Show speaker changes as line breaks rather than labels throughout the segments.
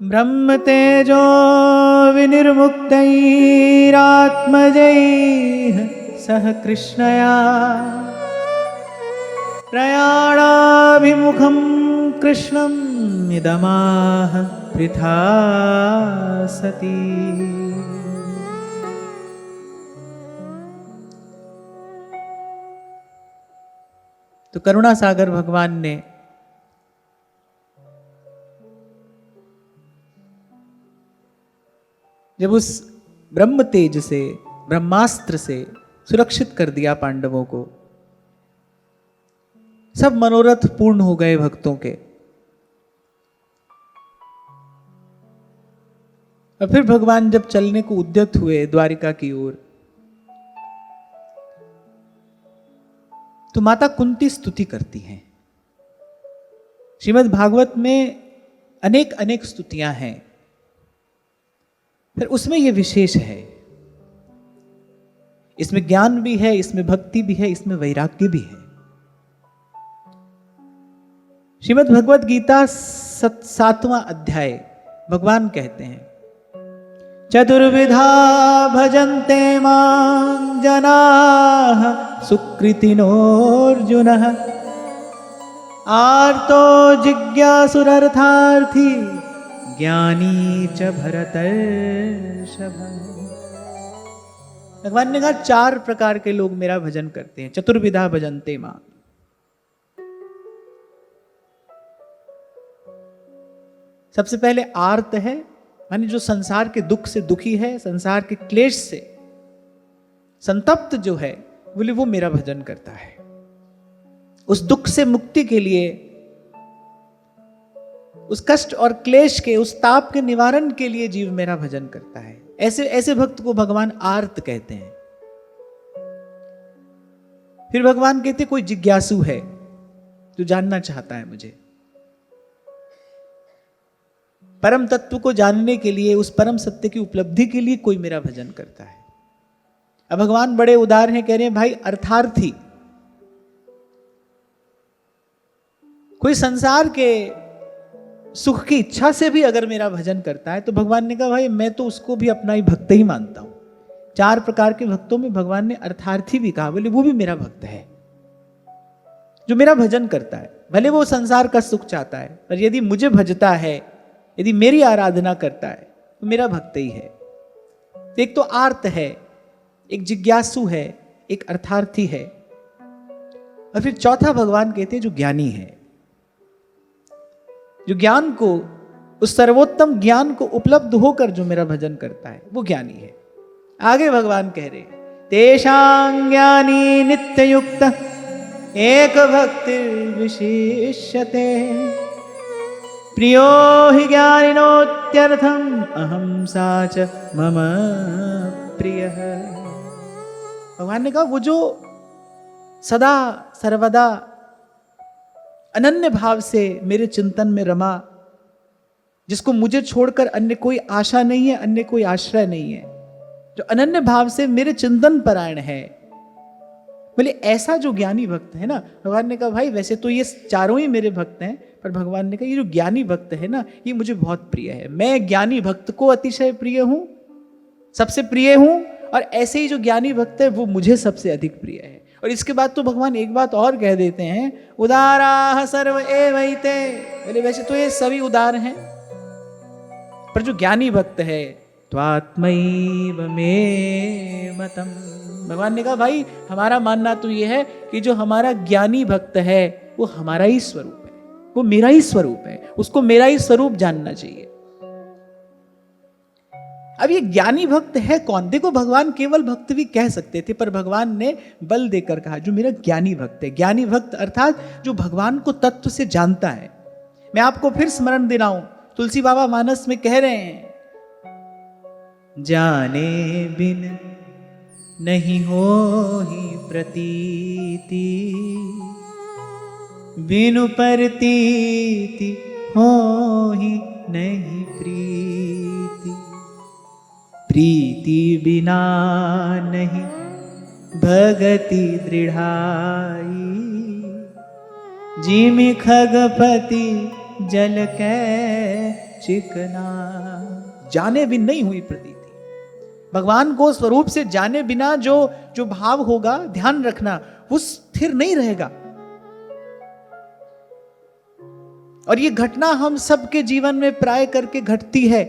ब्रह्म तेजो विनिर्मुक्तैरात्मजैः सह कृष्णया प्रयाणाभिमुखं कृष्णं इदमाह पृथा सती। तो करुणा सागर भगवान ने जब उस ब्रह्म तेज से, ब्रह्मास्त्र से सुरक्षित कर दिया पांडवों को, सब मनोरथ पूर्ण हो गए भक्तों के। और फिर भगवान जब चलने को उद्यत हुए द्वारिका की ओर, तो माता कुंती स्तुति करती हैं। श्रीमद् भागवत में अनेक अनेक स्तुतियां हैं, फिर उसमें यह विशेष है। इसमें ज्ञान भी है, इसमें भक्ति भी है, इसमें वैराग्य भी है। श्रीमद् भगवत गीता 7वां अध्याय भगवान कहते हैं, चतुर्विधा भजन्ते मां जनाः सुकृतिनोऽर्जुनः आर्तो जिज्ञासुरर्थार्थी ज्ञानी च भरतर्षभ। भगवान ने कहा 4 प्रकार के लोग मेरा भजन करते हैं। चतुर्विधा भजन्ते मां, सबसे पहले आर्त है, माने जो संसार के दुख से दुखी है, संसार के क्लेश से संतप्त जो है, बोले वो मेरा भजन करता है। उस दुख से मुक्ति के लिए, उस कष्ट और क्लेश के, उस ताप के निवारण के लिए जीव मेरा भजन करता है। ऐसे ऐसे भक्त को भगवान आर्त कहते हैं। फिर भगवान कहते कोई जिज्ञासु है जो जानना चाहता है मुझे, परम तत्व को जानने के लिए, उस परम सत्य की उपलब्धि के लिए कोई मेरा भजन करता है। अब भगवान बड़े उदार हैं, कह रहे हैं भाई अर्थार्थी, कोई संसार के सुख की इच्छा से भी अगर मेरा भजन करता है, तो भगवान ने कहा भाई मैं तो उसको भी अपना ही भक्त ही मानता हूं। 4 प्रकार के भक्तों में भगवान ने अर्थार्थी भी कहा, बोले वो भी मेरा भक्त है जो मेरा भजन करता है। भले वो संसार का सुख चाहता है, पर यदि मुझे भजता है, यदि मेरी आराधना करता है, तो मेरा भक्त ही है। तो एक तो आर्त है, एक जिज्ञासु है, एक अर्थार्थी है, और फिर चौथा भगवान कहते हैं जो ज्ञानी है, जो ज्ञान को, उस सर्वोत्तम ज्ञान को उपलब्ध होकर जो मेरा भजन करता है, वो ज्ञानी है। आगे भगवान कह रहे तेषां ज्ञानी नित्ययुक्त एक भक्ति विशिष्यते प्रियो हि ज्ञानिनोत्यर्थम अहम सा च मम प्रियः। भगवान ने कहा वो जो सदा सर्वदा अनन्य भाव से मेरे चिंतन में रमा, जिसको मुझे छोड़कर अन्य कोई आशा नहीं है, अन्य कोई आश्रय नहीं है, जो अनन्य भाव से मेरे चिंतन परायण है, बोले ऐसा जो ज्ञानी भक्त है ना। भगवान ने कहा भाई वैसे तो ये चारों ही मेरे भक्त हैं, पर भगवान ने कहा ये जो ज्ञानी भक्त है ना, ये मुझे बहुत प्रिय है। मैं ज्ञानी भक्त को अतिशय प्रिय हूं, सबसे प्रिय हूं, और ऐसे ही जो ज्ञानी भक्त है वो मुझे सबसे अधिक प्रिय है। और इसके बाद तो भगवान एक बात और कह देते हैं, उदाराः सर्व एवैते, बोले वैसे तो ये सभी उदार हैं, पर जो ज्ञानी भक्त है त्वात्मैव मे मतम। भगवान ने कहा भाई हमारा मानना तो ये है कि जो हमारा ज्ञानी भक्त है वो हमारा ही स्वरूप है, वो मेरा ही स्वरूप है, उसको मेरा ही स्वरूप जानना चाहिए। अब ये ज्ञानी भक्त है कौन? देखो भगवान केवल भक्त भी कह सकते थे, पर भगवान ने बल देकर कहा जो मेरा ज्ञानी भक्त है। ज्ञानी भक्त अर्थात जो भगवान को तत्व से जानता है। मैं आपको फिर स्मरण दिलाऊं, तुलसी बाबा मानस में कह रहे हैं, जाने बिन नहीं हो ही प्रतीति, बिनु परतीति हो ही नहीं प्रीति, प्रीति बिना नहीं भगति दृढ़ाई, जिमि खगपति जल कै चिकना। जाने बिन नहीं हुई प्रतीति। भगवान को स्वरूप से जाने बिना जो जो भाव होगा, ध्यान रखना, वो स्थिर नहीं रहेगा। और ये घटना हम सबके जीवन में प्राय करके घटती है,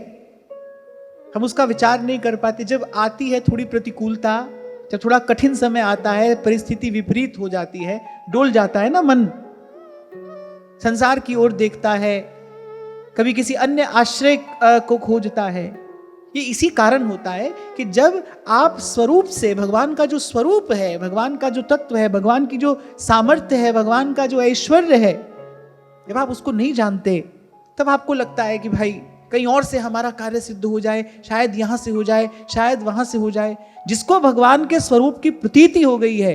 हम उसका विचार नहीं कर पाते। जब आती है थोड़ी प्रतिकूलता, जब थोड़ा कठिन समय आता है, परिस्थिति विपरीत हो जाती है, डोल जाता है ना मन, संसार की ओर देखता है, कभी किसी अन्य आश्रय को खोजता है। ये इसी कारण होता है कि जब आप स्वरूप से, भगवान का जो स्वरूप है, भगवान का जो तत्व है, भगवान की जो सामर्थ्य है, भगवान का जो ऐश्वर्य है, जब आप उसको नहीं जानते, तब आपको लगता है कि भाई कहीं और से हमारा कार्य सिद्ध हो जाए, शायद यहां से हो जाए, शायद वहां से हो जाए। जिसको भगवान के स्वरूप की प्रतीति हो गई है,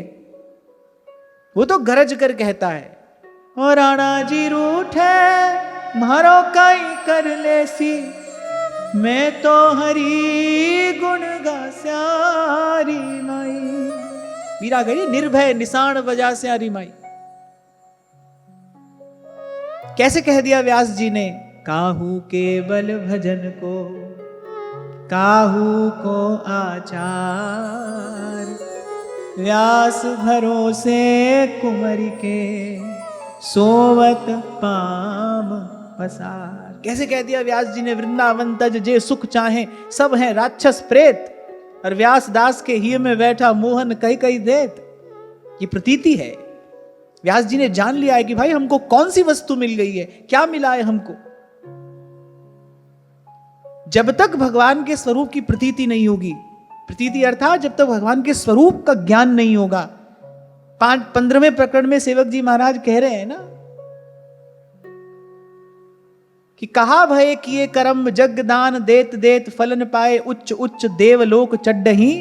वो तो गरज कर कहता है, और राणा जी रूठे मारो कई कर ले सी, मैं तो हरी गुण गा स्यारी माई। मीरा गई निर्भय निशान बजा स्यारी माई। कैसे कह दिया व्यास जी ने, काहू केवल भजन को, काहू को आचार, व्यास भरोसे कुंवरी के, सोवत पाम पसार। कैसे कह दिया व्यास जी ने, वृंदावन तज जे सुख चाहे, सब हैं राक्षस प्रेत, और व्यास दास के हिय में बैठा मोहन कई कई देत। ये प्रतीति है। व्यास जी ने जान लिया है कि भाई हमको कौन सी वस्तु मिल गई है, क्या मिला है हमको। जब तक भगवान के स्वरूप की प्रतीति नहीं होगी, प्रतीति अर्थात जब तक भगवान के स्वरूप का ज्ञान नहीं होगा। 15वें प्रकरण में सेवक जी महाराज कह रहे हैं ना कि कहा भय किए कर्म जग दान, देत देत फलन पाए, उच्च उच्च देवलोक चड्डही,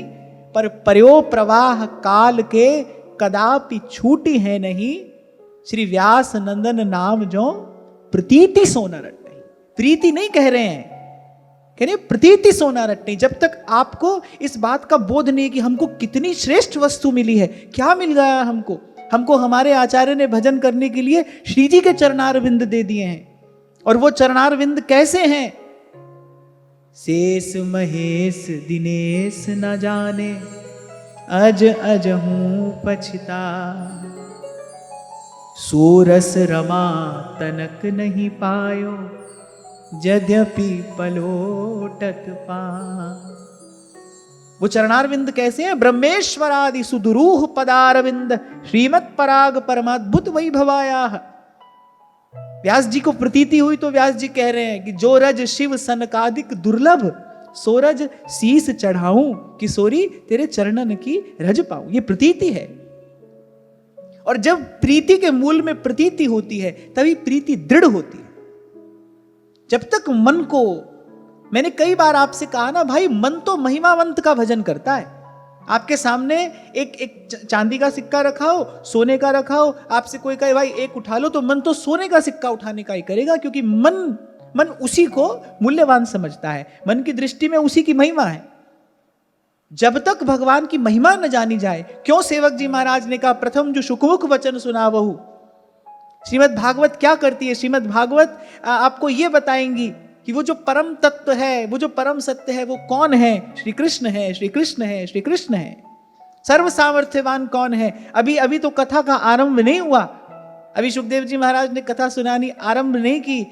पर पर्यो प्रवाह काल के, कदापि छूटी है नहीं, श्री व्यास नंदन नाम जो प्रतीति सोना रटनी। प्रीति नहीं कह रहे हैं, कह रहे प्रतीति सोना रटनी। जब तक आपको इस बात का बोध नहीं है कि हमको कितनी श्रेष्ठ वस्तु मिली है, क्या मिल गया हमको हमारे आचार्य ने भजन करने के लिए श्री जी के चरणारविंद दे दिए हैं। और वो चरणारविंद कैसे हैं? शेष महेश दिनेश न जाने, अज अजहूं पछता, सूरस रमा तनक नहीं पायो, यद्यपि पलोटत पा। वो चरणारविंद कैसे हैं? ब्रह्मेश्वरादि सुदुरूह पदारविंद, श्रीमत् पराग परमाद्भुत वैभवाया। व्यास जी को प्रतीति हुई तो व्यास जी कह रहे हैं कि जो रज शिव सनकादिक दुर्लभ, सो रज शीस चढ़ाऊं, कि सोरी तेरे चरणन की रज पाऊं। ये प्रतीति है। और जब प्रीति के मूल में प्रतीति होती है, तभी प्रीति दृढ़ होती है। जब तक मन को, मैंने कई बार आपसे कहा ना भाई, मन तो महिमावंत का भजन करता है। आपके सामने एक चांदी का सिक्का रखा हो, सोने का रखा हो, आपसे कोई कहे भाई एक उठा लो, तो मन तो सोने का सिक्का उठाने का ही करेगा, क्योंकि मन उसी को मूल्यवान समझता है। मन की दृष्टि में उसी की महिमा है। जब तक भगवान की महिमा न जानी जाए, क्यों सेवक जी महाराज ने कहा प्रथम जो सुखमुख वचन सुनावहु। श्रीमद् भागवत क्या करती है? श्रीमद् भागवत आपको यह बताएंगी कि वो जो परम तत्व है, वो जो परम सत्य है, वो कौन है? श्री कृष्ण है, श्री कृष्ण है, श्री कृष्ण है। सर्व सामर्थ्यवान कौन है? अभी तो कथा का आरंभ नहीं हुआ। अभी सुखदेव जी महाराज ने कथा सुनानी आरंभ नहीं की,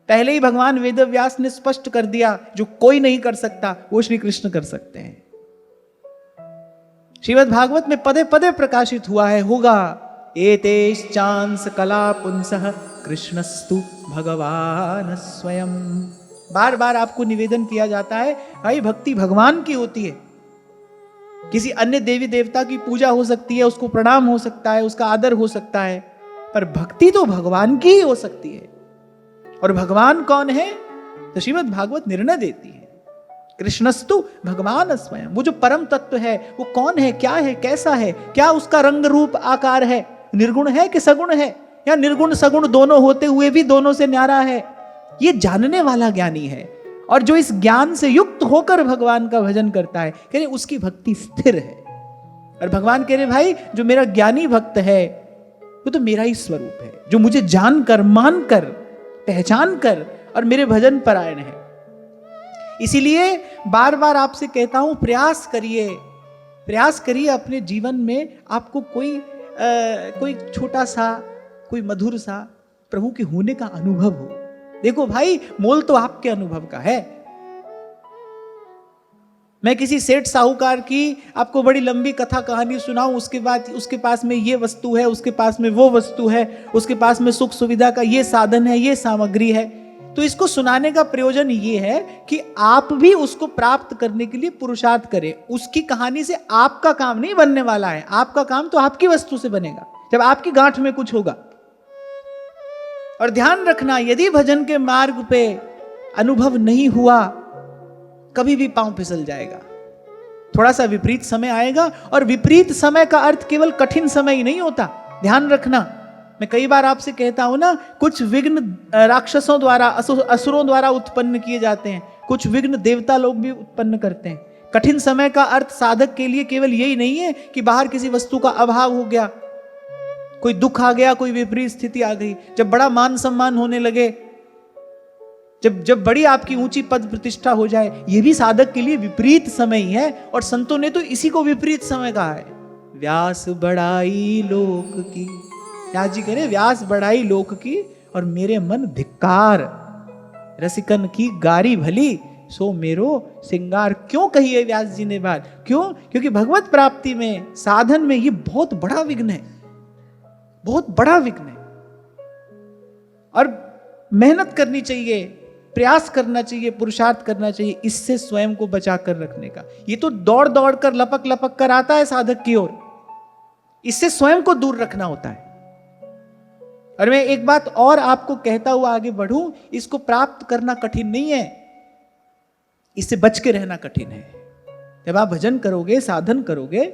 पहले ही भगवान वेद व्यास ने स्पष्ट कर दिया, जो कोई नहीं कर सकता वो श्री कृष्ण कर सकते हैं। श्रीमद् भागवत में पदे पदे प्रकाशित हुआ है, होगा एतेश चांस कला पुंसः कृष्णस्तु भगवान स्वयं। बार बार आपको निवेदन किया जाता है, भाई भक्ति भगवान की होती है। किसी अन्य देवी देवता की पूजा हो सकती है, उसको प्रणाम हो सकता है, उसका आदर हो सकता है, पर भक्ति तो भगवान की ही हो सकती है। और भगवान कौन है? तो श्रीमद् भागवत निर्णय देती है, कृष्णस्तु भगवान स्वयं। वो जो परम तत्व है वो कौन है, क्या है, कैसा है, क्या उसका रंग रूप आकार है, निर्गुण है कि सगुण है, या निर्गुण सगुण दोनों होते हुए भी दोनों से न्यारा है, ये जानने वाला ज्ञानी है। और जो इस ज्ञान से युक्त होकर भगवान का भजन करता है, कह रहे उसकी भक्ति स्थिर है। और भगवान कह रहे भाई जो मेरा ज्ञानी भक्त है वो तो मेरा ही स्वरूप है, जो मुझे जानकर, मानकर, पहचान कर और मेरे भजन परायण है। इसीलिए बार बार आपसे कहता हूं, प्रयास करिए अपने जीवन में आपको कोई छोटा सा, कोई मधुर सा प्रभु के होने का अनुभव हो। देखो भाई, मोल तो आपके अनुभव का है। मैं किसी सेठ साहूकार की आपको बड़ी लंबी कथा कहानी सुनाऊं, उसके बाद उसके पास में ये वस्तु है, उसके पास में वो वस्तु है, उसके पास में सुख सुविधा का ये साधन है, ये सामग्री है, तो इसको सुनाने का प्रयोजन ये है कि आप भी उसको प्राप्त करने के लिए पुरुषार्थ करें। उसकी कहानी से आपका काम नहीं बनने वाला है, आपका काम तो आपकी वस्तु से बनेगा, जब आपकी गांठ में कुछ होगा। और ध्यान रखना, यदि भजन के मार्ग पे अनुभव नहीं हुआ, कभी भी पांव फिसल जाएगा। थोड़ा सा विपरीत समय आएगा, और विपरीत समय का अर्थ केवल कठिन समय ही नहीं होता, ध्यान रखना। मैं कई बार आपसे कहता हूं ना, कुछ विघ्न राक्षसों द्वारा, असुरों द्वारा उत्पन्न किए जाते हैं, कुछ विघ्न देवता लोग भी उत्पन्न करते हैं। कठिन समय का अर्थ साधक के लिए केवल यही नहीं है कि बाहर किसी वस्तु का अभाव हो गया, कोई दुख आ गया, कोई विपरीत स्थिति आ गई, जब बड़ा मान सम्मान होने लगे, जब बड़ी आपकी ऊंची पद प्रतिष्ठा हो जाए, यह भी साधक के लिए विपरीत समय ही है। और संतों ने तो इसी को विपरीत समय कहा है। व्यास बढ़ाई लोक की, व्यास जी कह रहे व्यास बढ़ाई लोक की, और मेरे मन धिक्कार, रसिकन की गारी भली, सो मेरो सिंगार। क्यों कही है व्यास जी ने बात? क्यों? क्योंकि भगवत प्राप्ति में, साधन में ये बहुत बड़ा विघ्न है, बहुत बड़ा विघ्न है। और मेहनत करनी चाहिए, प्रयास करना चाहिए, पुरुषार्थ करना चाहिए, इससे स्वयं को बचा कर रखने का। ये तो दौड़ दौड़ कर, लपक लपक कर आता है साधक की ओर, इससे स्वयं को दूर रखना होता है। और मैं एक बात और आपको कहता हुआ आगे बढ़ूं, इसको प्राप्त करना कठिन नहीं है, इससे बच के रहना कठिन है। जब आप भजन करोगे, साधन करोगे,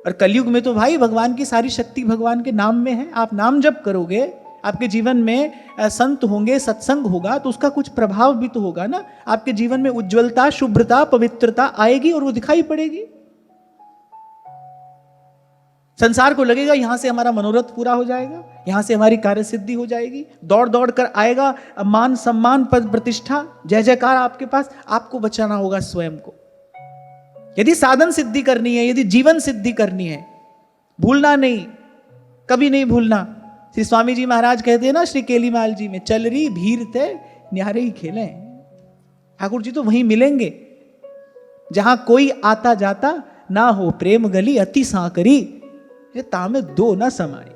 और कलयुग में तो भाई भगवान की सारी शक्ति भगवान के नाम में है। आप नाम जप करोगे, आपके जीवन में संत होंगे, सत्संग होगा, तो उसका कुछ प्रभाव भी तो होगा ना। आपके जीवन में उज्जवलता, शुभ्रता, पवित्रता आएगी, और वो दिखाई पड़ेगी। संसार को लगेगा यहां से हमारा मनोरथ पूरा हो जाएगा, यहां से हमारी कार्य सिद्धि हो जाएगी। दौड़ दौड़ कर आएगा मान सम्मान, पद प्रतिष्ठा, जय जयकार आपके पास। आपको बचाना होगा स्वयं को। यदि साधन सिद्धि करनी है, यदि जीवन सिद्धि करनी है, भूलना नहीं, कभी नहीं भूलना। श्री स्वामी जी महाराज कहते हैं ना श्री केलीमाल जी में, चल रही भीर ते न्यारे ही खेले। ठाकुर जी तो वहीं मिलेंगे जहां कोई आता जाता ना हो, प्रेम गली अति सांकरी, ये तामे दो ना समाई।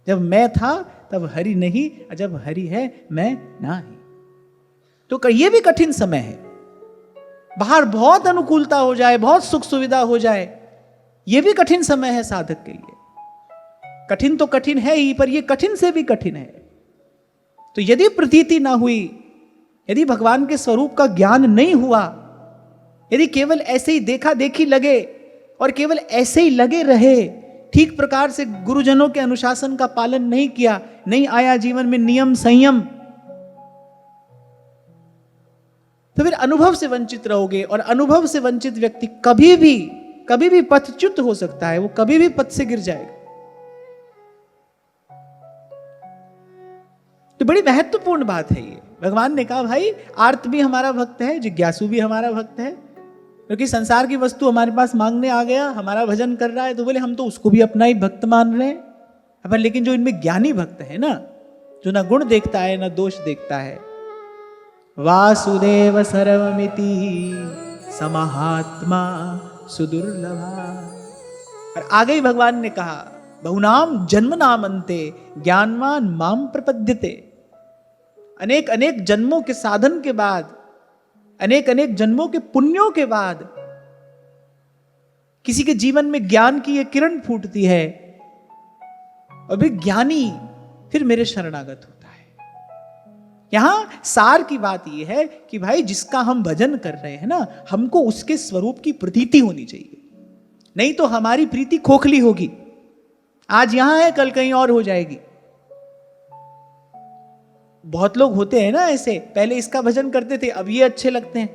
जब मैं था तब हरि नहीं, जब हरि है मैं नाही। तो ये भी कठिन समय है। बाहर बहुत अनुकूलता हो जाए, बहुत सुख सुविधा हो जाए, यह भी कठिन समय है साधक के लिए। कठिन तो कठिन है ही, पर यह कठिन से भी कठिन है। तो यदि प्रतीति ना हुई, यदि भगवान के स्वरूप का ज्ञान नहीं हुआ, यदि केवल ऐसे ही देखा देखी लगे और केवल ऐसे ही लगे रहे, ठीक प्रकार से गुरुजनों के अनुशासन का पालन नहीं किया, नहीं आया जीवन में नियम संयम, तो फिर अनुभव से वंचित रहोगे। और अनुभव से वंचित व्यक्ति कभी भी पथच्युत हो सकता है, वो कभी भी पथ से गिर जाएगा। तो बड़ी महत्वपूर्ण बात है ये। भगवान ने कहा भाई आर्त भी हमारा भक्त है, जिज्ञासु भी हमारा भक्त है, क्योंकि संसार की वस्तु हमारे पास मांगने आ गया, हमारा भजन कर रहा है, तो बोले हम तो उसको भी अपना ही भक्त मान रहे हैं अपन। लेकिन जो इनमें ज्ञानी भक्त है ना, जो ना गुण देखता है ना दोष देखता है, वासुदेव सर्वमिति समाहात्मा सुदुर्लभा। और आगे ही भगवान ने कहा बहुनाम जन्म नाम अंते ज्ञानवान माम प्रपद्यते। अनेक अनेक जन्मों के साधन के बाद, अनेक अनेक जन्मों के पुण्यों के बाद किसी के जीवन में ज्ञान की एक किरण फूटती है, और फिर ज्ञानी फिर मेरे शरणागत होता है। यहां सार की बात यह है कि भाई जिसका हम भजन कर रहे हैं ना, हमको उसके स्वरूप की प्रतीति होनी चाहिए, नहीं तो हमारी प्रीति खोखली होगी। आज यहां है, कल कहीं और हो जाएगी। बहुत लोग होते हैं ना ऐसे, पहले इसका भजन करते थे, अब ये अच्छे लगते हैं।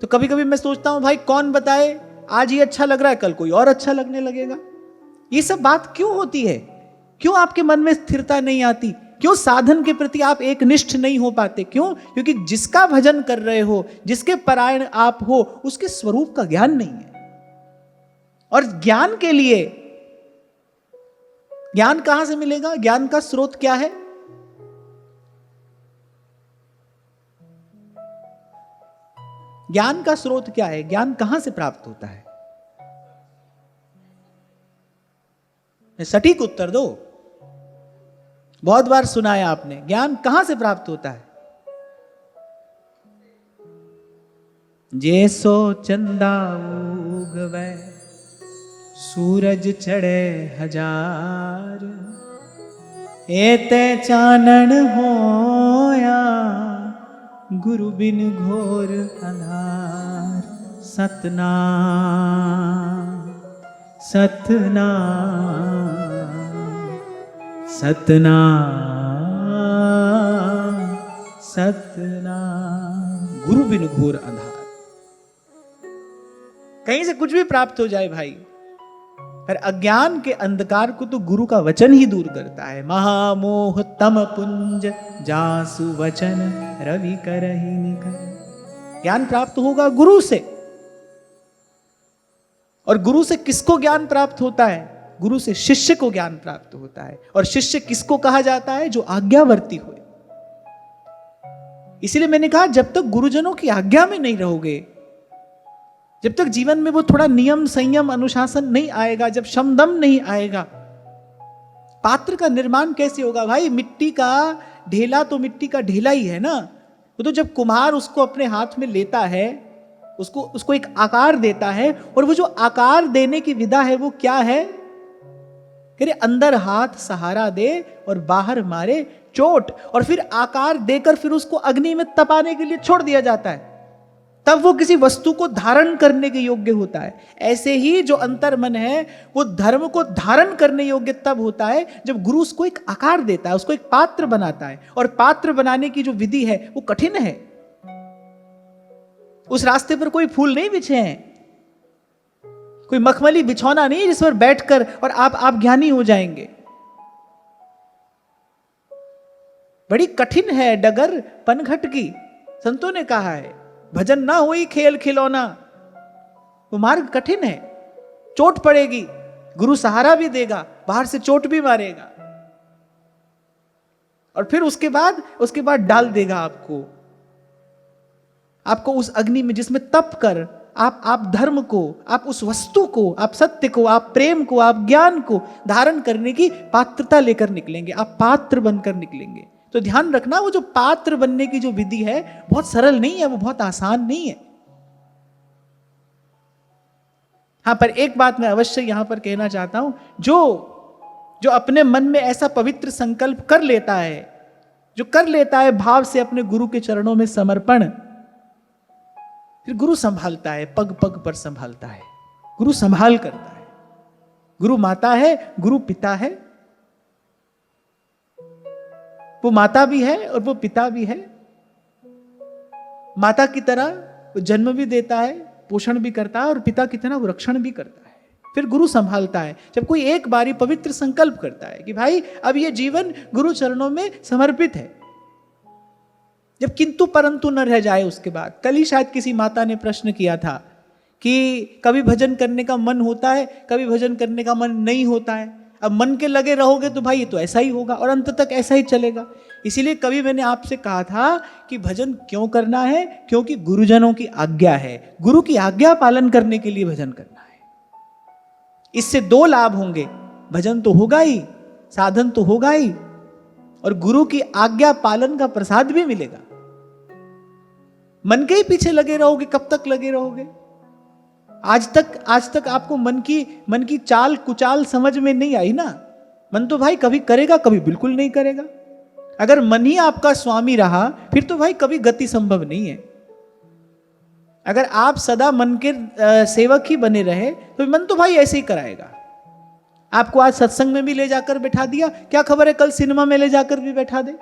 तो कभी कभी मैं सोचता हूं भाई कौन बताए, आज ये अच्छा लग रहा है, कल कोई और अच्छा लगने लगेगा। ये सब बात क्यों होती है? क्यों आपके मन में स्थिरता नहीं आती? क्यों साधन के प्रति आप एक निष्ठ नहीं हो पाते? क्यों? क्योंकि जिसका भजन कर रहे हो, जिसके परायण आप हो, उसके स्वरूप का ज्ञान नहीं है। और ज्ञान के लिए ज्ञान कहां से मिलेगा? ज्ञान का स्रोत क्या है? ज्ञान का स्रोत क्या है? ज्ञान कहां से प्राप्त होता है? सटीक उत्तर दो। बहुत बार सुना है आपने, ज्ञान कहां से प्राप्त होता है? जैसो चंदा उगवे सूरज चढ़े हजार, एते चानन होया गुरु बिन घोर अंधार। सतनाम सतनाम सतनाम सतनाम। गुरु बिन घोर अंधार। कहीं से कुछ भी प्राप्त हो जाए भाई, पर अज्ञान के अंधकार को तो गुरु का वचन ही दूर करता है। महामोह तम पुंज जासु वचन रवि करहि निकर। ज्ञान प्राप्त होगा गुरु से। और गुरु से किसको ज्ञान प्राप्त होता है? गुरु से शिष्य को ज्ञान प्राप्त होता है। और शिष्य किसको कहा जाता है? जो आज्ञावर्ती हो। इसलिए मैंने कहा, जब तक गुरुजनों की आज्ञा में नहीं रहोगे, जब तक जीवन में वो थोड़ा नियम संयम अनुशासन नहीं आएगा, जब शमदम नहीं आएगा, पात्र का निर्माण कैसे होगा भाई? मिट्टी का ढेला तो मिट्टी का ढेला ही है ना। वो तो जब कुम्हार उसको अपने हाथ में लेता है, उसको एक आकार देता है, और वो जो आकार देने की विधा है वो क्या है? कि अंदर हाथ सहारा दे और बाहर मारे चोट, और फिर आकार देकर फिर उसको अग्नि में तपाने के लिए छोड़ दिया जाता है, तब वो किसी वस्तु को धारण करने के योग्य होता है। ऐसे ही जो अंतर्मन है वो धर्म को धारण करने योग्य तब होता है जब गुरु उसको एक आकार देता है, उसको एक पात्र बनाता है। और पात्र बनाने की जो विधि है वो कठिन है। उस रास्ते पर कोई फूल नहीं बिछे हैं, कोई मखमली बिछौना नहीं जिस पर बैठकर और आप ज्ञानी हो जाएंगे। बड़ी कठिन है डगर पनघट की। संतों ने कहा है, भजन ना हुई खेल खिलौना। वो मार्ग कठिन है, चोट पड़ेगी, गुरु सहारा भी देगा, बाहर से चोट भी मारेगा, और फिर उसके बाद डाल देगा आपको उस अग्नि में जिसमें तप कर आप धर्म को, आप उस वस्तु को, आप सत्य को, आप प्रेम को, आप ज्ञान को धारण करने की पात्रता लेकर निकलेंगे। आप पात्र बनकर निकलेंगे। तो ध्यान रखना, वो जो पात्र बनने की जो विधि है बहुत सरल नहीं है, वो बहुत आसान नहीं है। हाँ, पर एक बात मैं अवश्य यहां पर कहना चाहता हूं, जो अपने मन में ऐसा पवित्र संकल्प कर लेता है, जो कर लेता है भाव से अपने गुरु के चरणों में समर्पण, फिर गुरु संभालता है, पग पग पर संभालता है, गुरु संभाल करता है। गुरु माता है, गुरु पिता है। वो माता भी है और वो पिता भी है। माता की तरह वो जन्म भी देता है, पोषण भी करता है, और पिता की तरह वो रक्षण भी करता है। फिर गुरु संभालता है जब कोई एक बारी पवित्र संकल्प करता है कि भाई अब ये जीवन गुरु चरणों में समर्पित है, जब किंतु परंतु न रह जाए उसके बाद। कल ही शायद किसी माता ने प्रश्न किया था कि कभी भजन करने का मन होता है, कभी भजन करने का मन नहीं होता है। अब मन के लगे रहोगे तो भाई ये तो ऐसा ही होगा और अंत तक ऐसा ही चलेगा। इसीलिए कभी मैंने आपसे कहा था कि भजन क्यों करना है, क्योंकि गुरुजनों की आज्ञा है, गुरु की आज्ञा पालन करने के लिए भजन करना है। इससे दो लाभ होंगे, भजन तो होगा ही, साधन तो होगा ही, और गुरु की आज्ञा पालन का प्रसाद भी मिलेगा। मन के ही पीछे लगे रहोगे, कब तक लगे रहोगे? आज तक आपको मन की चाल कुचाल समझ में नहीं आई ना। मन तो भाई कभी करेगा, कभी बिल्कुल नहीं करेगा। अगर मन ही आपका स्वामी रहा फिर तो भाई कभी गति संभव नहीं है। अगर आप सदा मन के सेवक ही बने रहे तो मन तो भाई ऐसे ही कराएगा। आपको आज सत्संग में भी ले जाकर बैठा दिया, क्या खबर है कल सिनेमा में ले जाकर भी बैठा दे।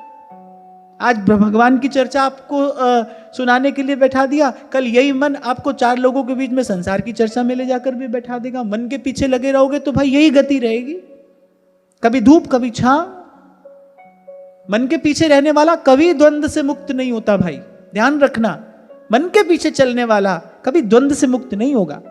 आज भगवान की चर्चा आपको सुनाने के लिए बैठा दिया, कल यही मन आपको चार लोगों के बीच में संसार की चर्चा में ले जाकर भी बैठा देगा। मन के पीछे लगे रहोगे तो भाई यही गति रहेगी, कभी धूप कभी छांव। मन के पीछे रहने वाला कभी द्वंद्व से मुक्त नहीं होता भाई, ध्यान रखना। मन के पीछे चलने वाला कभी द्वंद्व से मुक्त नहीं होगा।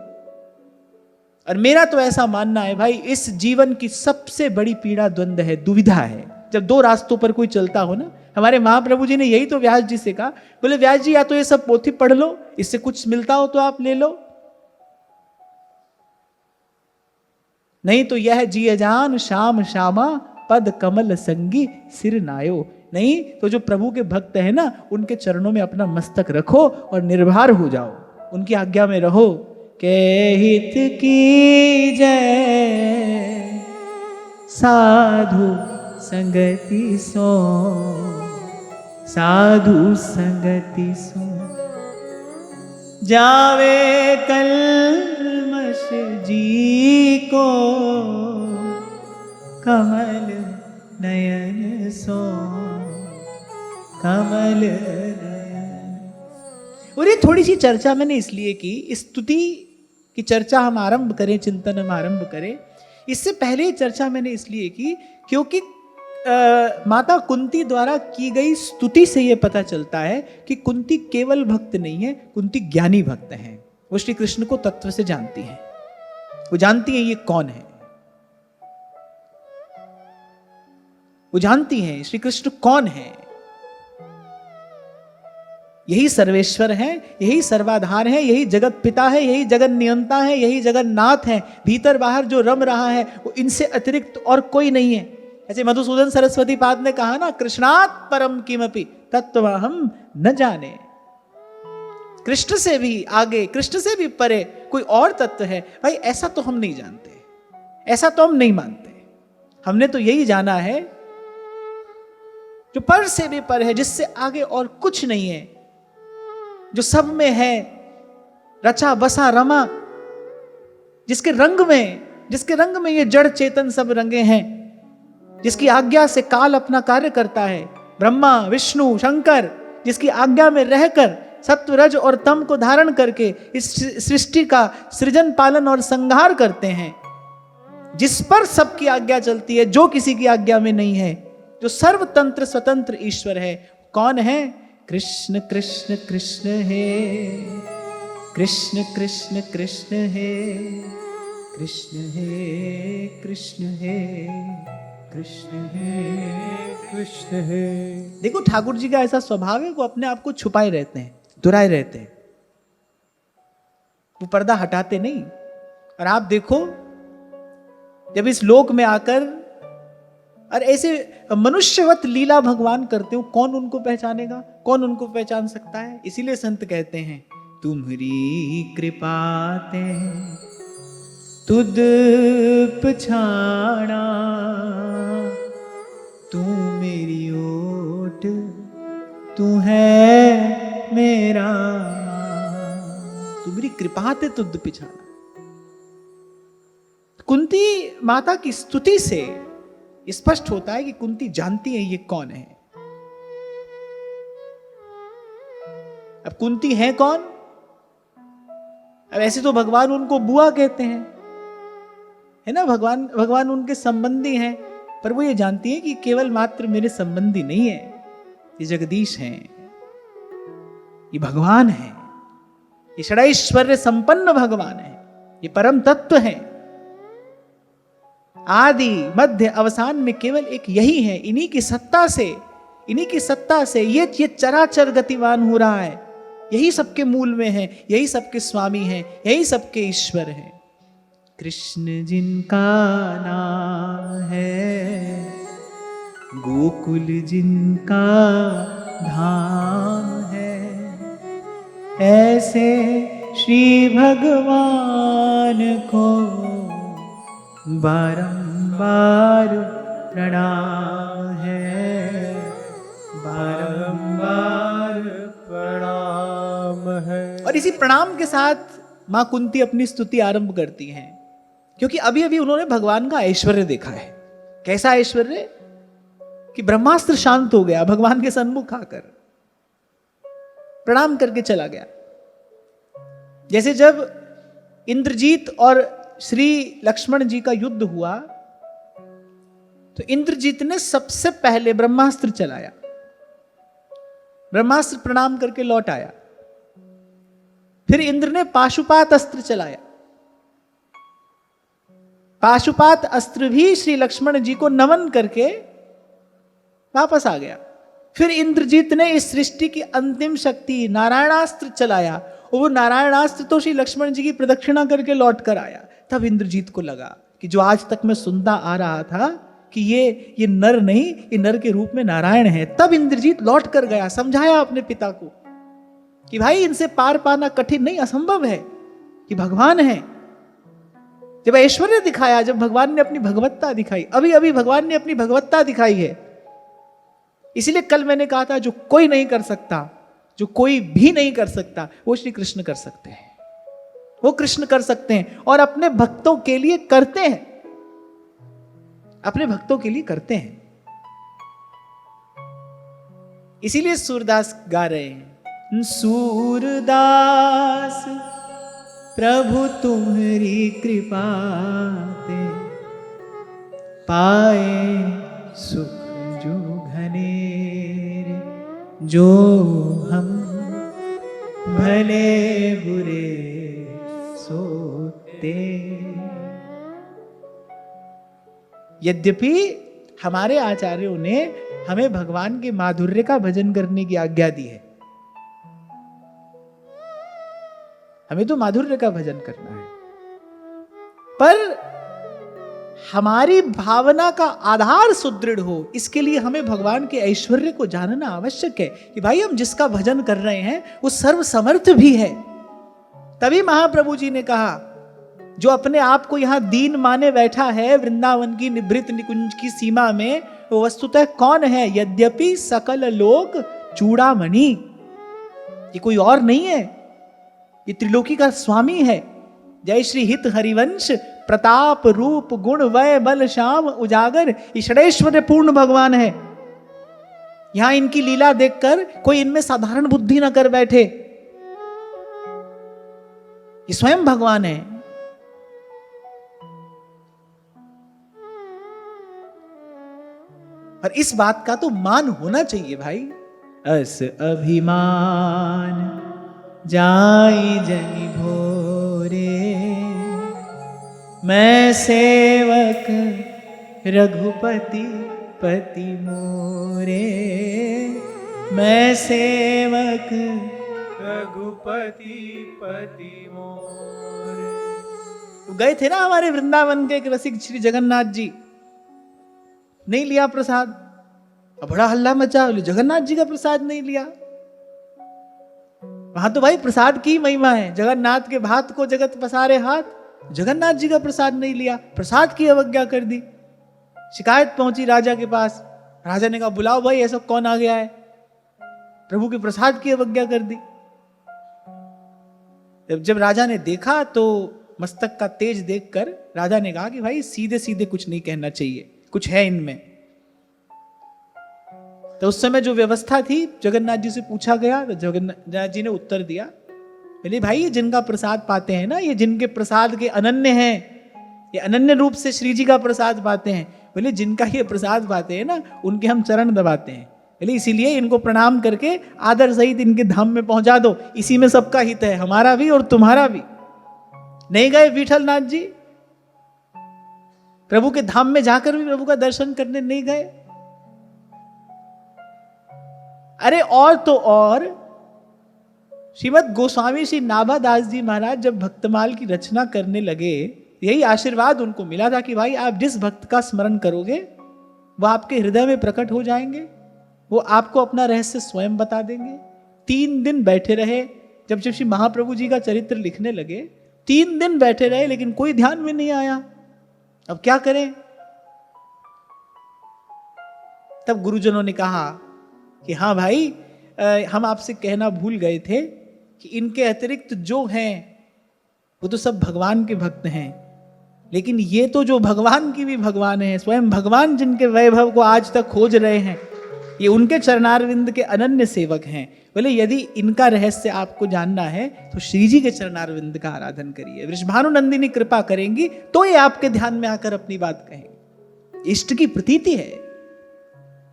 और मेरा तो ऐसा मानना है भाई, इस जीवन की सबसे बड़ी पीड़ा द्वंद्व है, दुविधा है। जब दो रास्तों पर कोई चलता हो ना, हमारे महाप्रभु जी ने यही तो व्यास जी से कहा, बोले व्यास जी या तो ये सब पोथी पढ़ लो, इससे कुछ मिलता हो तो आप ले लो, नहीं तो यह जिय जान श्याम श्यामा पद कमल संगी सिर नायो। नहीं तो जो प्रभु के भक्त है ना, उनके चरणों में अपना मस्तक रखो और निर्भर हो जाओ, उनकी आज्ञा में रहो। के हित की जय साधु संगति सो, साधु संगति सो, जावे कलमश जी को कमल नयन सो, कमल नयन। और ये थोड़ी सी चर्चा मैंने इसलिए की, स्तुति की चर्चा हम आरंभ करें, चिंतन हम आरंभ करें, इससे पहले ही चर्चा मैंने इसलिए की क्योंकि माता कुंती द्वारा की गई स्तुति से यह पता चलता है कि कुंती केवल भक्त नहीं है, कुंती ज्ञानी भक्त है। वो श्री कृष्ण को तत्व से जानती है, वो जानती है ये कौन है, वो जानती है श्री कृष्ण कौन है। यही सर्वेश्वर है, यही सर्वाधार है, यही जगत पिता है, यही जगत नियंता है, यही जगन्नाथ है। भीतर बाहर जो रम रहा है वो इनसे अतिरिक्त और कोई नहीं है। ऐसे मधुसूदन सरस्वती पाद ने कहा ना, कृष्णात् परम किमपि तत्त्वमहं न जाने। कृष्ण से भी आगे, कृष्ण से भी परे कोई और तत्व है भाई, ऐसा तो हम नहीं जानते, ऐसा तो हम नहीं मानते। हमने तो यही जाना है जो पर से भी पर है, जिससे आगे और कुछ नहीं है, जो सब में है, रचा बसा रमा, जिसके रंग में ये जड़ चेतन सब रंगे हैं, जिसकी आज्ञा से काल अपना कार्य करता है, ब्रह्मा विष्णु शंकर, जिसकी आज्ञा में रहकर सत्व रज और तम को धारण करके इस सृष्टि का सृजन पालन और संहार करते हैं, जिस पर सबकी आज्ञा चलती है, जो किसी की आज्ञा में नहीं है, जो सर्वतंत्र स्वतंत्र ईश्वर है। कौन है? कृष्ण कृष्ण कृष्ण है, कृष्ण कृष्ण कृष्ण है, कृष्ण है कृष्ण है, कृष्ण है कृष्ण है। देखो ठाकुर जी का ऐसा स्वभाव है, वो अपने आप को छुपाए रहते हैं, दुराए रहते हैं, वो पर्दा हटाते नहीं। और आप देखो जब इस लोक में आकर और ऐसे मनुष्यवत लीला भगवान करते हो, कौन उनको पहचानेगा, कौन उनको पहचान सकता है? इसीलिए संत कहते हैं, तुम्हारी कृपाते तुद पछाड़ा, तू मेरी ओट, तू है मेरा, तुम्हारी कृपाते तुद पिछाड़ा। कुंती माता की स्तुति से स्पष्ट होता है कि कुंती जानती है ये कौन है। अब कुंती है कौन? अब ऐसे तो भगवान उनको बुआ कहते हैं, है ना, भगवान उनके संबंधी हैं, पर वो ये जानती है कि केवल मात्र मेरे संबंधी नहीं है, ये जगदीश हैं, ये भगवान है, ये षडैश्वर्य संपन्न भगवान है, ये परम तत्व है। आदि मध्य अवसान में केवल एक यही है, इन्हीं की सत्ता से ये चराचर गतिवान हो रहा है, यही सबके मूल में है, यही सबके स्वामी हैं, यही सबके ईश्वर हैं। कृष्ण जिनका नाम है, गोकुल जिनका धाम है, ऐसे श्री भगवान को बारंबार प्रणाम है, बारंबार प्रणाम है। और इसी प्रणाम के साथ मां कुंती अपनी स्तुति आरंभ करती हैं, क्योंकि अभी अभी उन्होंने भगवान का ऐश्वर्य देखा है। कैसा ऐश्वर्य? कि ब्रह्मास्त्र शांत हो गया, भगवान के सन्मुख आकर प्रणाम करके चला गया। जैसे जब इंद्रजीत और श्री लक्ष्मण जी का युद्ध हुआ, तो इंद्रजीत ने सबसे पहले ब्रह्मास्त्र चलाया, ब्रह्मास्त्र प्रणाम करके लौट आया। फिर इंद्र ने पाशुपात अस्त्र चलाया, पाशुपात अस्त्र भी श्री लक्ष्मण जी को नमन करके वापस आ गया। फिर इंद्रजीत ने इस सृष्टि की अंतिम शक्ति नारायणास्त्र चलाया, और वो नारायणास्त्र तो श्री लक्ष्मण जी की प्रदक्षिणा करके लौट कर आया। तब इंद्रजीत को लगा कि जो आज तक मैं सुनता आ रहा था कि ये नर नहीं, ये नर के रूप में नारायण है। तब इंद्रजीत लौट कर गया, समझाया अपने पिता को कि भाई इनसे पार पाना कठिन नहीं, असंभव है, कि भगवान है। जब ऐश्वर्य दिखाया, जब भगवान ने अपनी भगवत्ता दिखाई, अभी अभी भगवान ने अपनी भगवत्ता दिखाई है। इसीलिए कल मैंने कहा था जो कोई नहीं कर सकता, जो कोई भी नहीं कर सकता, वो श्री कृष्ण कर सकते हैं, वो कृष्ण कर सकते हैं, और अपने भक्तों के लिए करते हैं, अपने भक्तों के लिए करते हैं। इसीलिए सूरदास गा रहे हैं, सूरदास प्रभु तुम्हारी कृपा ते पाए सुख जो घनेरे, जो हम भले बुरे सोते। यद्यपि हमारे आचार्यों ने हमें भगवान के माधुर्य का भजन करने की आज्ञा दी है, हमें तो माधुर्य का भजन करना है, पर हमारी भावना का आधार सुदृढ़ हो, इसके लिए हमें भगवान के ऐश्वर्य को जानना आवश्यक है कि भाई हम जिसका भजन कर रहे हैं वो सर्व समर्थ भी है। तभी महाप्रभु जी ने कहा, जो अपने आप को यहां दीन माने बैठा है वृंदावन की निभृत निकुंज की सीमा में, वो वस्तुतः कौन है? यद्यपि सकल लोक चूड़ामणि, ये कोई और नहीं है, ये त्रिलोकी का स्वामी है। जय श्री हित हरिवंश प्रताप रूप गुण वय बल श्याम उजागर, ईश्वरेश्वर पूर्ण भगवान है। यहां इनकी लीला देखकर कोई इनमें साधारण बुद्धि ना कर बैठे, ये स्वयं भगवान है। और इस बात का तो मान होना चाहिए भाई। अस अभिमान जाई जनि भोरे, मैं सेवक रघुपति पति मोरे, मैं सेवक रघुपति पति मोरे। तो गए थे ना हमारे वृंदावन के एक रसिक श्री जगन्नाथ जी, नहीं लिया प्रसाद, अब बड़ा हल्ला मचा, जगन्नाथ जी का प्रसाद नहीं लिया। वहां तो भाई प्रसाद की महिमा है, जगन्नाथ के भात को जगत पसारे हाथ, जगन्नाथ जी का प्रसाद नहीं लिया, प्रसाद की अवज्ञा कर दी। शिकायत पहुंची राजा के पास, राजा ने कहा बुलाओ भाई ऐसा कौन आ गया है, प्रभु के प्रसाद की अवज्ञा कर दी। जब राजा ने देखा तो मस्तक का तेज देखकर राजा ने कहा कि भाई सीधे सीधे कुछ नहीं कहना चाहिए, कुछ है इनमें। तो उस समय जो व्यवस्था थी जगन्नाथ जी से पूछा गया, तो जगन्नाथ जी ने उत्तर दिया, बोले भाई ये जिनका प्रसाद पाते हैं ना, ये जिनके प्रसाद के अनन्य हैं, ये अनन्य रूप से श्री जी का प्रसाद पाते हैं, बोले जिनका ये प्रसाद पाते हैं ना उनके हम चरण दबाते हैं, बोले इसीलिए इनको प्रणाम करके आदर सहित इनके धाम में पहुंचा दो, इसी में सबका हित है, हमारा भी और तुम्हारा भी। नहीं गए विठलनाथ जी, प्रभु के धाम में जाकर भी प्रभु का दर्शन करने नहीं गए। अरे और तो और श्रीमद गोस्वामी श्री नाभादास जी महाराज जब भक्तमाल की रचना करने लगे, यही आशीर्वाद उनको मिला था कि भाई आप जिस भक्त का स्मरण करोगे वह आपके हृदय में प्रकट हो जाएंगे, वो आपको अपना रहस्य स्वयं बता देंगे। 3 दिन बैठे रहे, जब श्री महाप्रभु जी का चरित्र लिखने लगे 3 दिन बैठे रहे, लेकिन कोई ध्यान में नहीं आया। अब क्या करें? तब गुरुजनों ने कहा कि हाँ भाई हम आपसे कहना भूल गए थे कि इनके अतिरिक्त जो हैं वो तो सब भगवान के भक्त हैं, लेकिन ये तो जो भगवान की भी भगवान है, स्वयं भगवान जिनके वैभव को आज तक खोज रहे हैं, ये उनके चरणारविंद के अनन्य सेवक हैं। बोले यदि इनका रहस्य आपको जानना है तो श्री जी के चरणारविंद का आराधन करिए, वृषभानुनंदिनी कृपा करेंगी तो ये आपके ध्यान में आकर अपनी बात कहेंगे। इष्ट की प्रतीति है।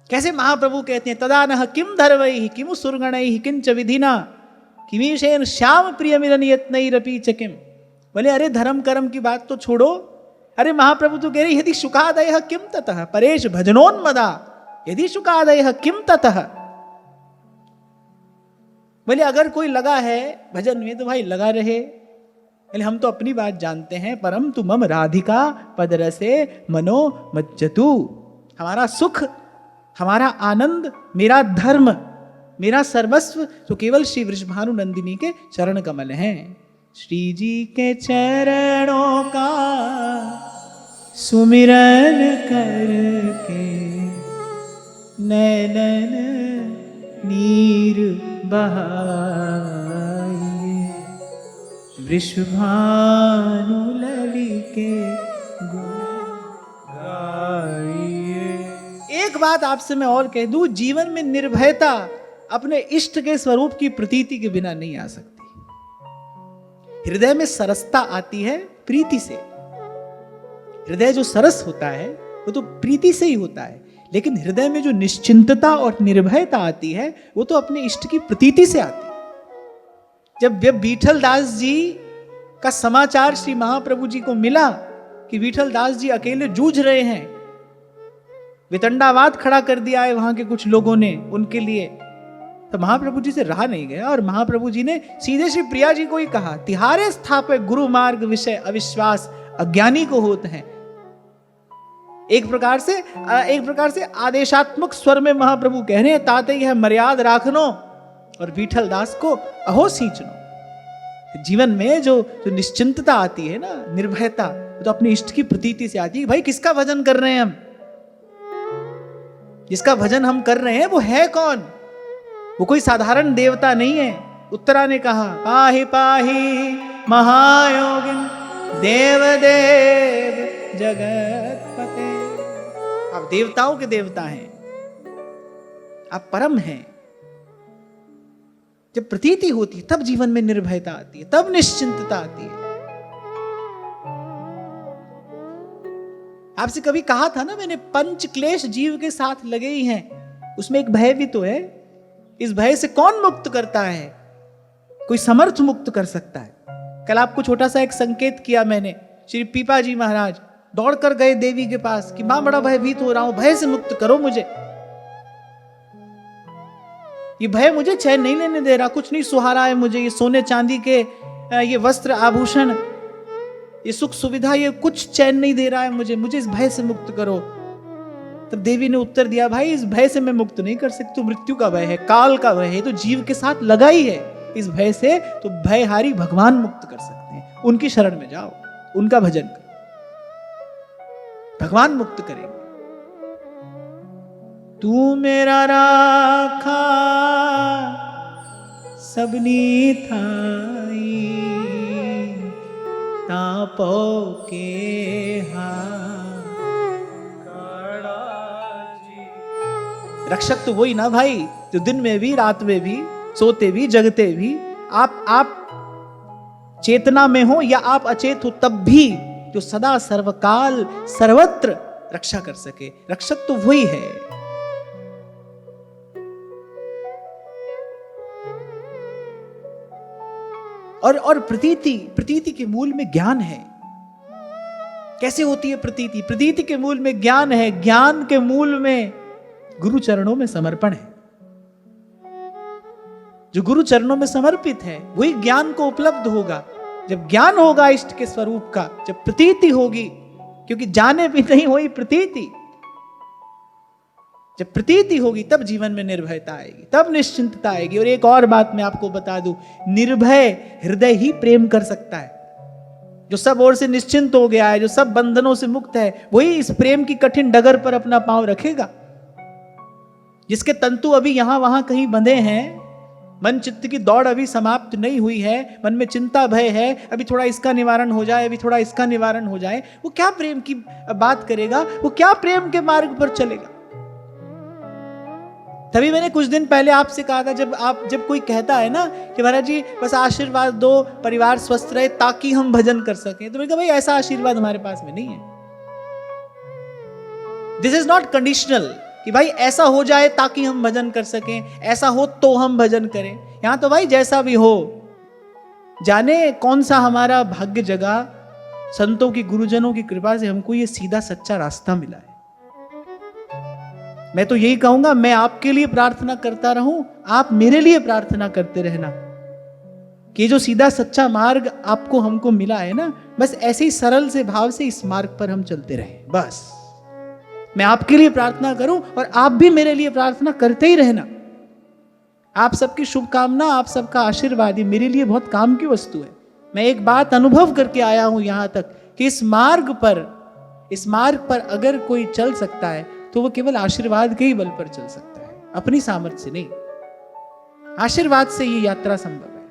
कैसे महाप्रभु कहते हैं तदा नः किम धर्मैः किमु सुरगणैः किंच विधिना किमीशेन श्याम प्रियमिरनियत्नैरपि च किम। बोले अरे धर्म कर्म की बात तो छोड़ो, अरे महाप्रभु तो कह रहे यदि शुकादयः किम ततः परेश भजनोन्मदा यदि शुकादयः किम ततः। बोले अगर कोई लगा है भजन में तो भाई लगा रहे। बोले हम तो अपनी बात जानते हैं, परम तु मम राधिका पदरसे मनो मज्जतु। हमारा सुख, हमारा आनंद, मेरा धर्म, मेरा सर्वस्व तो केवल श्री वृषभानु नंदिनी के चरण कमल हैं। श्री जी के चरणों का सुमिरन करके नैनन नीर बहाइए वृषभानु लली के गुण गाइए। एक बात आपसे मैं और कह दूं, जीवन में निर्भयता अपने इष्ट के स्वरूप की प्रतीति के बिना नहीं आ सकती। हृदय में सरसता आती है प्रीति से। हृदय जो सरस होता है वो तो प्रीति से ही होता है, लेकिन हृदय में जो निश्चिंतता और निर्भयता आती है वो तो अपने इष्ट की प्रतीति से आती है। जब विठल दास जी का समाचार श्री महाप्रभु जी को मिला कि विठल दास जी अकेले जूझ रहे हैं, वितंडावाद खड़ा कर दिया है वहां के कुछ लोगों ने उनके लिए, तो महाप्रभु जी से रहा नहीं गया और महाप्रभु जी ने सीधे श्री प्रिया जी को ही कहा, तिहारे स्थापे गुरु मार्ग विषय अविश्वास अज्ञानी को होते हैं। एक प्रकार से आदेशात्मक स्वर में महाप्रभु कह रहे हैं, ताते यह मर्याद राखनो और विठल दास को अहो सींचनो। जीवन में जो निश्चिंतता आती है ना, निर्भयता, तो अपने इष्ट की प्रतीति से आती है। भाई किसका भजन कर रहे हैं हम, जिसका भजन हम कर रहे हैं वो है कौन? वो कोई साधारण देवता नहीं है। उत्तरा ने कहा, पाहि पाहि महायोगिन देवदेव जगतपते। आप देवताओं के देवता हैं, आप परम हैं। जब प्रतीति होती है तब जीवन में निर्भयता आती है, तब निश्चिंतता आती है। आपसे कभी कहा था ना मैंने, पंच क्लेश जीव के साथ लगे ही हैं, उसमें एक भय भी तो है। इस भय से कौन मुक्त करता है? कोई समर्थ मुक्त कर सकता है। कल आपको छोटा सा एक संकेत किया मैंने। श्री पीपा जी महाराज दौड़कर गए देवी के पास कि मां बड़ा भयभीत हो रहा हूं, भय से मुक्त करो मुझे, ये भय मुझे चैन नहीं लेने दे रहा, कुछ नहीं सुहारा है मुझे, ये सोने चांदी के ये वस्त्र आभूषण, ये सुख सुविधा, ये कुछ चैन नहीं दे रहा है मुझे इस भय से मुक्त करो। तब देवी ने उत्तर दिया, भाई इस भय से मैं मुक्त नहीं कर सकती, तो मृत्यु का भय है, काल का भय है, तो जीव के साथ लगा ही है। इस भय से तो भयहारी भगवान मुक्त कर सकते हैं। उनकी शरण में जाओ, उनका भजन करो, भगवान मुक्त करेंगे। तू मेरा राखा सबनी थाई तापो के रक्षक तो वही ना भाई, जो दिन में भी रात में भी सोते भी जगते भी, आप चेतना में हो या आप अचेत हो तब भी, जो सदा सर्वकाल सर्वत्र रक्षा कर सके, रक्षक तो वही है। और प्रतीति के मूल में ज्ञान है। कैसे होती है प्रतीति? प्रतीति के मूल में ज्ञान है, ज्ञान के मूल में गुरु चरणों में समर्पण है। जो गुरु चरणों में समर्पित है वही ज्ञान को उपलब्ध होगा। जब ज्ञान होगा इष्ट के स्वरूप का, जब प्रतीति होगी, क्योंकि जाने भी नहीं हुई प्रतीति, जब प्रतीति होगी तब जीवन में निर्भयता आएगी, तब निश्चिंतता आएगी। और एक और बात मैं आपको बता दूं, निर्भय हृदय ही प्रेम कर सकता है। जो सब ओर से निश्चिंत हो गया है, जो सब बंधनों से मुक्त है, वही इस प्रेम की कठिन डगर पर अपना पांव रखेगा। जिसके तंतु अभी यहां वहां कहीं बंधे हैं, मन चित्त की दौड़ अभी समाप्त नहीं हुई है, मन में चिंता भय है, अभी थोड़ा इसका निवारण हो जाए, अभी थोड़ा इसका निवारण हो जाए, वो क्या प्रेम की बात करेगा? वो क्या प्रेम के मार्ग पर चलेगा? तभी मैंने कुछ दिन पहले आपसे कहा था, जब कोई कहता है ना कि महाराज जी बस आशीर्वाद दो, परिवार स्वस्थ रहे ताकि हम भजन कर सकें, तो मैंने कहा भाई ऐसा आशीर्वाद हमारे पास में नहीं है। दिस इज नॉट कंडीशनल कि भाई ऐसा हो जाए ताकि हम भजन कर सकें, ऐसा हो तो हम भजन करें। यहां तो भाई जैसा भी हो, जाने कौन सा हमारा भाग्य जगा, संतों की गुरुजनों की कृपा से हमको ये सीधा सच्चा रास्ता मिला है। मैं तो यही कहूंगा, मैं आपके लिए प्रार्थना करता रहूं, आप मेरे लिए प्रार्थना करते रहना कि जो सीधा सच्चा मार्ग आपको हमको मिला है ना, बस ऐसे ही सरल से भाव से इस मार्ग पर हम चलते रहें। बस मैं आपके लिए प्रार्थना करूं और आप भी मेरे लिए प्रार्थना करते ही रहना। आप सबकी शुभकामना, आप सबका आशीर्वाद ही मेरे लिए बहुत काम की वस्तु है। मैं एक बात अनुभव करके आया हूं यहां तक कि इस मार्ग पर अगर कोई चल सकता है तो वो केवल आशीर्वाद के ही बल पर चल सकता है, अपनी सामर्थ्य से नहीं। आशीर्वाद से ये यात्रा संभव है।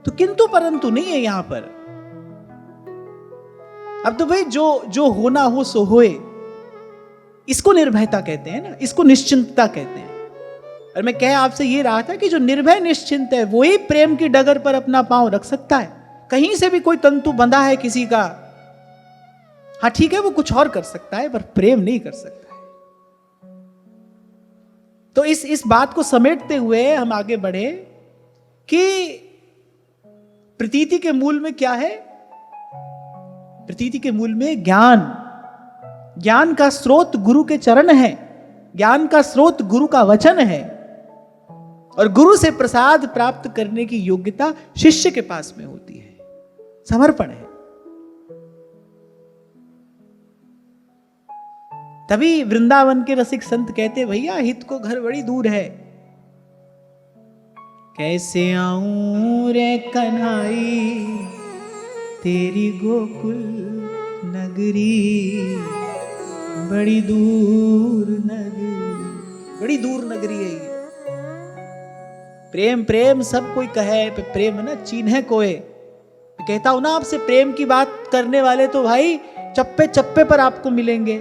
तो किंतु परंतु नहीं है यहां पर। अब तो भाई जो होना हो सो होए, इसको निर्भयता कहते हैं ना, इसको निश्चिंतता कहते हैं। और मैं कह आपसे ये रहा था कि जो निर्भय निश्चिंत है वही प्रेम की डगर पर अपना पांव रख सकता है। कहीं से भी कोई तंतु बंधा है किसी का, हाँ ठीक है वो कुछ और कर सकता है, पर प्रेम नहीं कर सकता है। तो इस बात को समेटते हुए हम आगे बढ़े कि प्रतीति के मूल में क्या है? प्रतीति के मूल में ज्ञान का स्रोत गुरु के चरण है, ज्ञान का स्रोत गुरु का वचन है, और गुरु से प्रसाद प्राप्त करने की योग्यता शिष्य के पास में होती है। समर्पण है। तभी वृंदावन के रसिक संत कहते, भैया हित को घर बड़ी दूर है, कैसे आऊं रे कन्हाई तेरी गोकुल नगरी, बड़ी दूर नगरी है ये। प्रेम प्रेम सब कोई कहे, प्रेम ना चीन्हे कोई। कहता हूं ना आपसे, प्रेम की बात करने वाले तो भाई चप्पे चप्पे पर आपको मिलेंगे।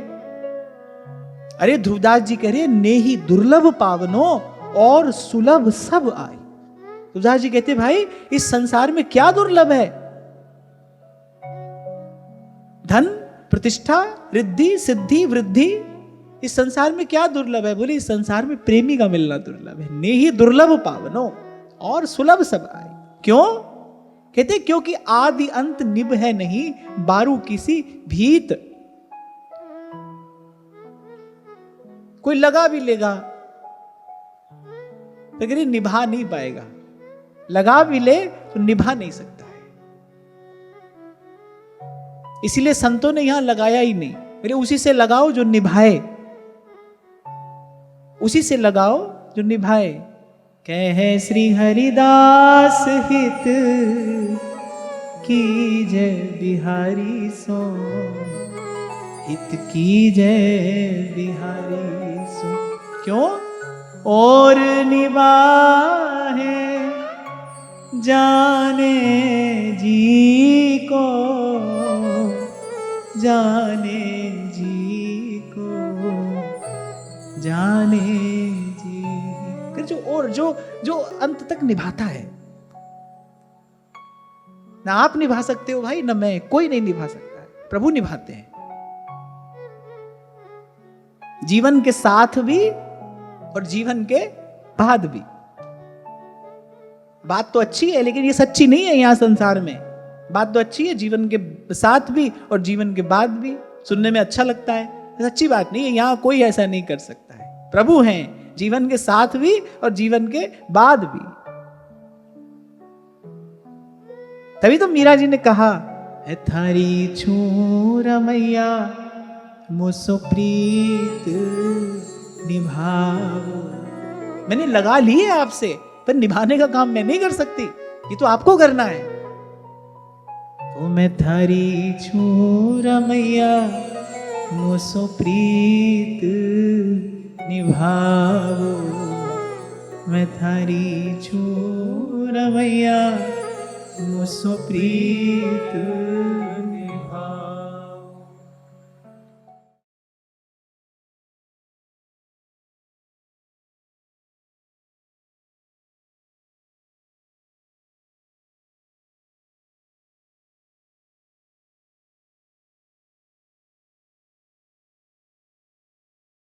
अरे ध्रुवदास जी कह रहे, नेही दुर्लभ पावनो और सुलभ सब आए। ध्रुवदास जी कहते भाई इस संसार में क्या दुर्लभ है? धन, प्रतिष्ठा, रिद्धि, सिद्धि, वृद्धि, इस संसार में क्या दुर्लभ है? बोले इस संसार में प्रेमी का मिलना दुर्लभ है। नेही दुर्लभ पावनो और सुलभ सब आए। क्यों? कहते क्योंकि आदि अंत निभ है नहीं, बारू किसी भीत। कोई लगा भी लेगा लेकिन निभा नहीं पाएगा, लगा भी ले तो निभा नहीं सकता है। इसीलिए संतों ने यहां लगाया ही नहीं। मेरे उसी से लगाओ जो निभाए, उसी से लगाओ जो निभाए। कहे श्री हरिदास हित की जय बिहारी सो, हित की जय बिहारी सो। क्यों? और निभाए जाने जी को, जाने जी को, जाने जी। जो अंत तक निभाता है। ना आप निभा सकते हो भाई, ना मैं, कोई नहीं निभा सकता है, प्रभु निभाते हैं। जीवन के साथ भी और जीवन के बाद भी। बात तो अच्छी है लेकिन ये सच्ची नहीं है यहां संसार में। बात तो अच्छी है, जीवन के साथ भी और जीवन के बाद भी। सुनने में अच्छा लगता है, सच्ची बात नहीं है। यहां कोई ऐसा नहीं कर सकता है। प्रभु हैं जीवन के साथ भी और जीवन के बाद भी। तभी तो मीरा जी ने कहा, है थारी छू रमैया मुसो प्रीत निभाओ। मैंने लगा ली है आपसे, पर निभाने का काम मैं नहीं कर सकती, ये तो आपको करना है। तो मैं थारी छू रमैया मुसो प्रीत निभाओ, मैं थारी छू रमैया मुसो प्रीत